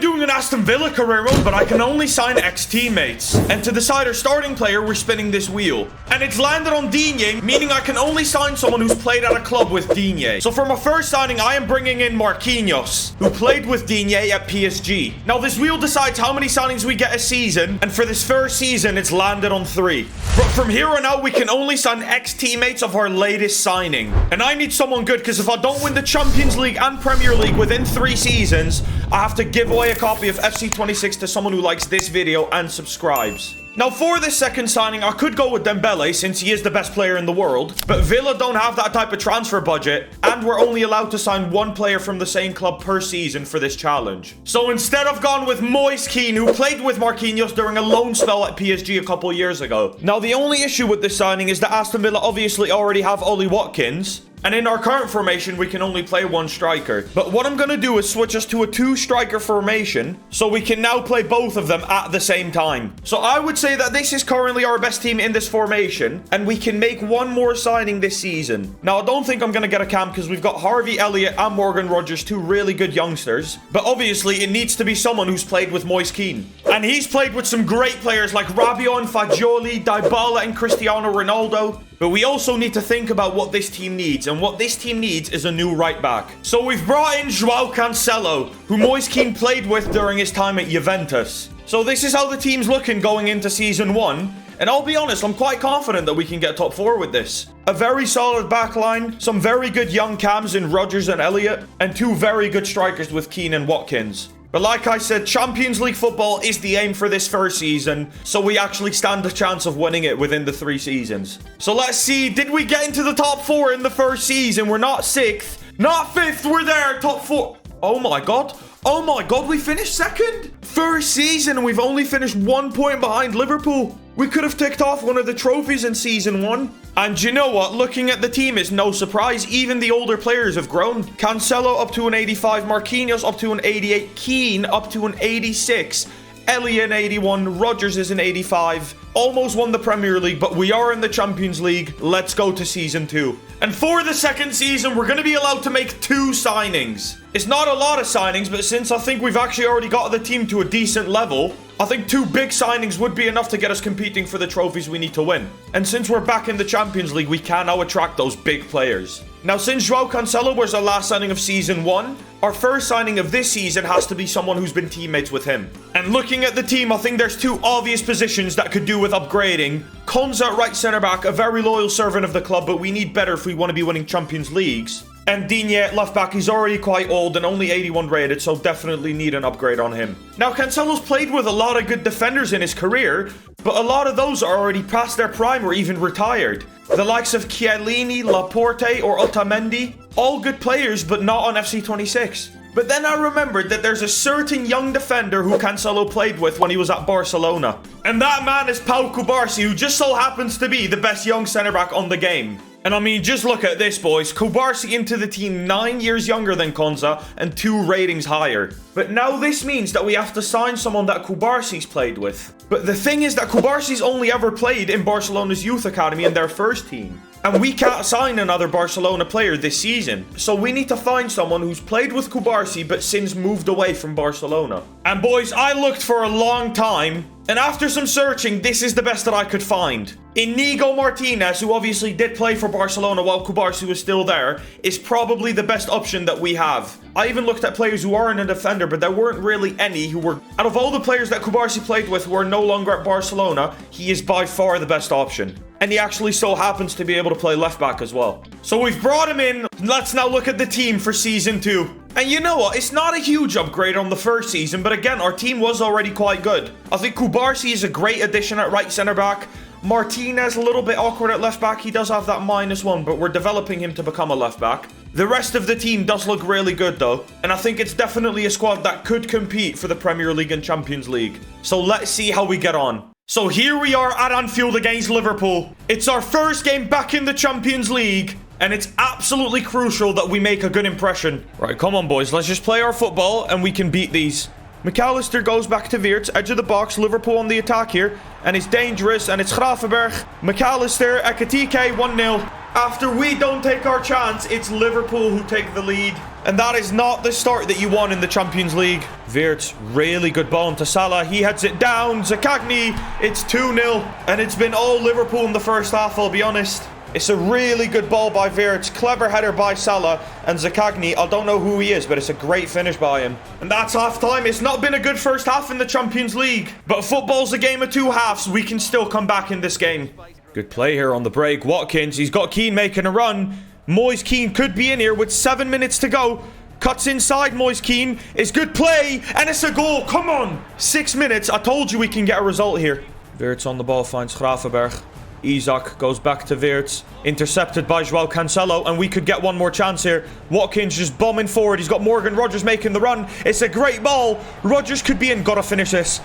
I'm doing an Aston Villa career mode, but I can only sign ex-teammates. And to decide our starting player, we're spinning this wheel. And it's landed on Digne, meaning I can only sign someone who's played at a club with Digne. So for my first signing, I am bringing in Marquinhos, who played with Digne at PSG. Now, this wheel decides how many signings we get a season, and for this first season, it's landed on 3. But from here on out, we can only sign ex-teammates of our latest signing. And I need someone good, because if I don't win the Champions League and Premier League within 3 seasons, I have to give away a copy of FC26 to someone who likes this video and subscribes. Now, for this second signing, I could go with Dembele since he is the best player in the world. But Villa don't have that type of transfer budget, and we're only allowed to sign 1 player from the same club per season for this challenge. So instead, I've gone with Moise Kean, who played with Marquinhos during a loan spell at PSG a couple years ago. Now, the only issue with this signing is that Aston Villa obviously already have Ollie Watkins. And in our current formation, we can only play 1 striker. But what I'm going to do is switch us to a 2-striker formation, so we can now play both of them at the same time. So I would say that this is currently our best team in this formation, and we can make 1 more signing this season. Now, I don't think I'm going to get a cam because we've got Harvey Elliott and Morgan Rogers, 2 really good youngsters. But obviously, it needs to be someone who's played with Moise Kean. And he's played with some great players like Rabiot and Fagioli, Dybala and Cristiano Ronaldo. But we also need to think about what this team needs. And what this team needs is a new right back. So we've brought in João Cancelo, who Moise Kean played with during his time at Juventus. So this is how the team's looking going into Season 1. And I'll be honest, I'm quite confident that we can get top 4 with this. A very solid backline, some very good young cams in Rodgers and Elliott, and 2 very good strikers with Kean and Watkins. But like I said, Champions League football is the aim for this first season, so we actually stand a chance of winning it within the 3 seasons. So let's see, did we get into the top 4 in the first season? We're not 6th, not 5th, we're there, top 4. Oh my god. Oh my god, we finished 2nd? First season, and we've only finished 1 point behind Liverpool. We could have ticked off one of the trophies in Season 1. And you know what? Looking at the team is no surprise. Even the older players have grown. Cancelo up to an 85. Marquinhos up to an 88. Keane up to an 86. Elliott an 81. Rodgers is an 85. Almost won the Premier League, but we are in the Champions League. Let's go to Season 2. And for the second season, we're going to be allowed to make 2 signings. It's not a lot of signings, but since I think we've actually already got the team to a decent level, I think 2 big signings would be enough to get us competing for the trophies we need to win. And since we're back in the Champions League, we can now attract those big players. Now, since João Cancelo was our last signing of Season 1, our first signing of this season has to be someone who's been teammates with him. And looking at the team, I think there's 2 obvious positions that could do with upgrading. Konza at right centre-back, a very loyal servant of the club, but we need better if we want to be winning Champions Leagues. And Digne at left-back, he's already quite old and only 81 rated, so definitely need an upgrade on him. Now, Cancelo's played with a lot of good defenders in his career, but a lot of those are already past their prime or even retired. The likes of Chiellini, Laporte, or Otamendi, all good players, but not on FC26. But then I remembered that there's a certain young defender who Cancelo played with when he was at Barcelona. And that man is Pau Cubarsí, who just so happens to be the best young centre-back on the game. And I mean, just look at this, boys. Cubarsí into the team 9 years younger than Konza and 2 ratings higher. But now this means that we have to sign someone that Cubarsí's played with. But the thing is that Cubarsí's only ever played in Barcelona's youth academy in their first team. And we can't sign another Barcelona player this season. So we need to find someone who's played with Cubarsí but since moved away from Barcelona. And boys, I looked for a long time. And after some searching, this is the best that I could find. Inigo Martinez, who obviously did play for Barcelona while Cubarsí was still there, is probably the best option that we have. I even looked at players who aren't a defender, but there weren't really any who were... Out of all the players that Cubarsí played with who are no longer at Barcelona, he is by far the best option. And he actually so happens to be able to play left back as well. So we've brought him in. Let's now look at the team for Season 2. And you know what? It's not a huge upgrade on the first season, but again, our team was already quite good. I think Cubarsí is a great addition at right centre-back. Martinez, a little bit awkward at left-back. He does have that -1, but we're developing him to become a left-back. The rest of the team does look really good, though. And I think it's definitely a squad that could compete for the Premier League and Champions League. So let's see how we get on. So here we are at Anfield against Liverpool. It's our first game back in the Champions League. And it's absolutely crucial that we make a good impression. Right, come on, boys. Let's just play our football and we can beat these. McAllister goes back to Weerts, edge of the box. Liverpool on the attack here. And it's dangerous. And it's Gravenberg. McAllister, Ekitike, 1-0. After we don't take our chance, it's Liverpool who take the lead. And that is not the start that you want in the Champions League. Wirtz, really good ball into Salah. He heads it down. Zaccagni, it's 2-0. And it's been all Liverpool in the first half, I'll be honest. It's a really good ball by Wirtz. Clever header by Salah. And Zaccagni, I don't know who he is, but it's a great finish by him. And that's half-time. It's not been a good first half in the Champions League. But football's a game of two halves. We can still come back in this game. Good play here on the break. Watkins, he's got Keane making a run. Moise Keane could be in here with 7 minutes to go. Cuts inside Moise Keane. It's good play. And it's a goal. Come on. 6 minutes. I told you we can get a result here. Wirtz on the ball finds Gravenberch. Isak goes back to Wirtz. Intercepted by Joao Cancelo. And we could get one more chance here. Watkins just bombing forward. He's got Morgan Rogers making the run. It's a great ball. Rogers could be in. Gotta finish this.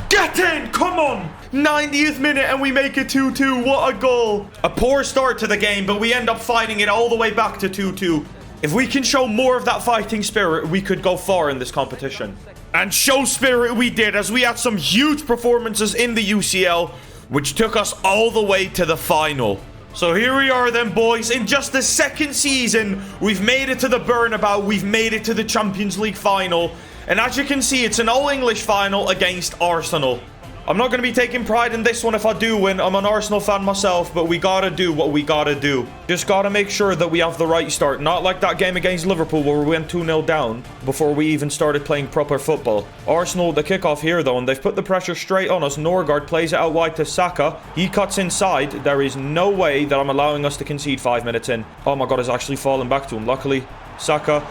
Get in! Come on! 90th minute and we make it 2-2. What a goal. A poor start to the game, but we end up fighting it all the way back to 2-2. If we can show more of that fighting spirit, we could go far in this competition. And show spirit we did, as we had some huge performances in the UCL, which took us all the way to the final. So here we are then, boys. In just the second season, we've made it to the Bernabeu. We've made it to the Champions League final. And as you can see, it's an all-English final against Arsenal. I'm not going to be taking pride in this one if I do win. I'm an Arsenal fan myself, but we got to do what we got to do. Just got to make sure that we have the right start. Not like that game against Liverpool where we went 2-0 down before we even started playing proper football. Arsenal, the kickoff here though, and they've put the pressure straight on us. Norgard plays it out wide to Saka. He cuts inside. There is no way that I'm allowing us to concede 5 minutes in. Oh my God, it's actually fallen back to him. Luckily, Saka.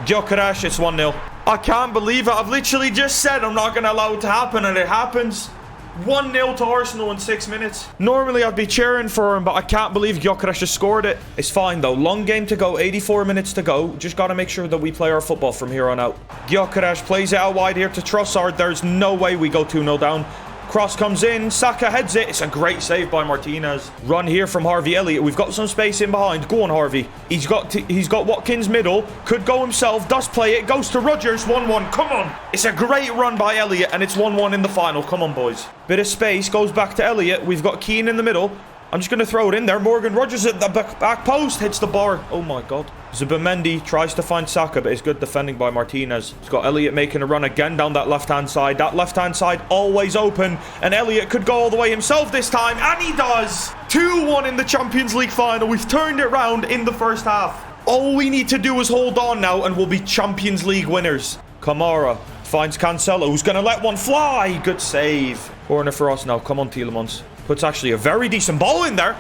Gyökeres, it's 1-0. I can't believe it. I've literally just said I'm not going to allow it to happen, and it happens. 1-0 to Arsenal in 6 minutes. Normally I'd be cheering for him, but I can't believe Gyökeres just scored it. It's fine though. Long game to go. 84 minutes to go. Just got to make sure that we play our football from here on out. Gyökeres plays it out wide here to Trossard. There's no way we go 2-0 down. Cross comes in. Saka heads it. It's a great save by Martinez. Run here from Harvey Elliott. We've got some space in behind. Go on, Harvey. He's got Watkins middle. Could go himself. Does play it. Goes to Rogers. 1-1. Come on. It's a great run by Elliott, and it's 1-1 in the final. Come on, boys. Bit of space. Goes back to Elliott. We've got Keane in the middle. I'm just going to throw it in there. Morgan Rogers at the back post. Hits the bar. Oh, my God. Zubimendi tries to find Saka, but it's good defending by Martinez. He's got Elliott making a run again down that left-hand side. That left-hand side always open. And Elliott could go all the way himself this time. And he does. 2-1 in the Champions League final. We've turned it round in the first half. All we need to do is hold on now, and we'll be Champions League winners. Kamara finds Cancelo, who's going to let one fly. Good save. Corner for us now. Come on, Tielemans. Puts actually a very decent ball in there.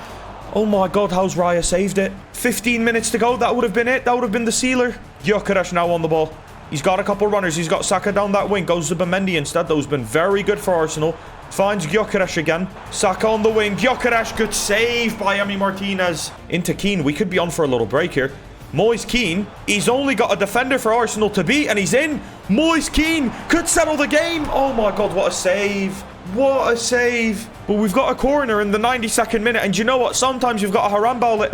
Oh my God, how's Raya saved it? 15 minutes to go. That would have been it. That would have been the sealer. Gyökeres now on the ball. He's got a couple runners. He's got Saka down that wing. Goes to Zubimendi instead. Those have been very good for Arsenal. Finds Gyökeres again. Saka on the wing. Gyökeres, good save by Emi Martinez. Into Keane. We could be on for a little break here. Moise Keane. He's only got a defender for Arsenal to beat, and he's in. Moise Keane could settle the game. Oh my God, what a save. What a save. But we've got a corner in the 92nd minute. And you know what? Sometimes you've got a handball.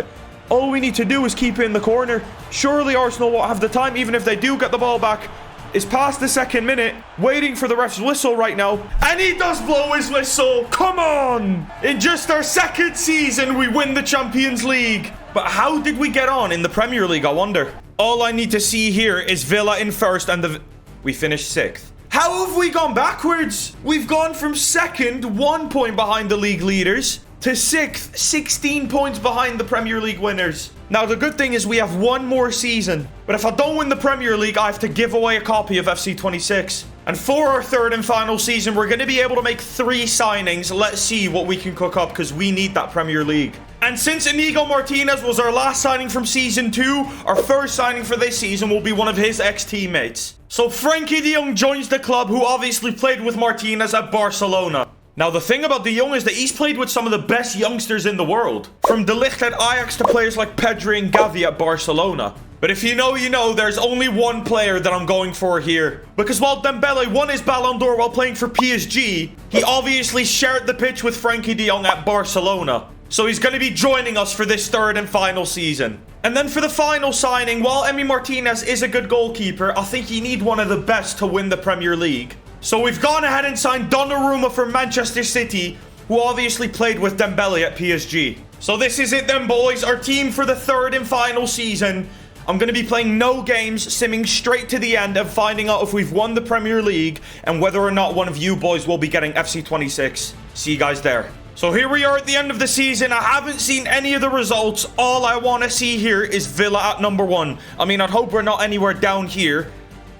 All we need to do is keep it in the corner. Surely Arsenal won't have the time, even if they do get the ball back. It's past the 2nd minute. Waiting for the ref's whistle right now. And he does blow his whistle. Come on. In just our 2nd season, we win the Champions League. But how did we get on in the Premier League, I wonder? All I need to see here is Villa in 1st and we finished 6th. How have we gone backwards? We've gone from 2nd, 1 point behind the league leaders, to 6th, 16 points behind the Premier League winners. Now, the good thing is we have one more season. But if I don't win the Premier League, I have to give away a copy of FC 26. And for our 3rd and final season, we're going to be able to make 3 signings. Let's see what we can cook up, because we need that Premier League. And since Inigo Martinez was our last signing from Season 2, our first signing for this season will be one of his ex-teammates. So Frenkie de Jong joins the club, who obviously played with Martinez at Barcelona. Now, the thing about de Jong is that he's played with some of the best youngsters in the world. From De Ligt at Ajax to players like Pedri and Gavi at Barcelona. But if you know, you know, there's only one player that I'm going for here. Because while Dembele won his Ballon d'Or while playing for PSG, he obviously shared the pitch with Frenkie de Jong at Barcelona. So he's going to be joining us for this 3rd and final season. And then for the final signing, while Emi Martinez is a good goalkeeper, I think you need one of the best to win the Premier League. So we've gone ahead and signed Donnarumma from Manchester City, who obviously played with Dembele at PSG. So this is it then, boys. Our team for the 3rd and final season. I'm going to be playing no games, simming straight to the end and finding out if we've won the Premier League and whether or not one of you boys will be getting FC26. See you guys there. So here we are at the end of the season. I haven't seen any of the results. All I want to see here is Villa at number 1. I mean, I'd hope we're not anywhere down here.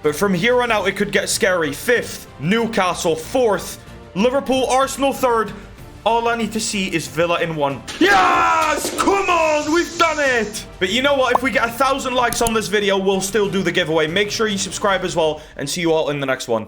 But from here on out, it could get scary. 5th, Newcastle 4th, Liverpool, Arsenal 3rd. All I need to see is Villa in 1. Yes! Come on! We've done it! But you know what? If we get 1,000 likes on this video, we'll still do the giveaway. Make sure you subscribe as well, and see you all in the next one.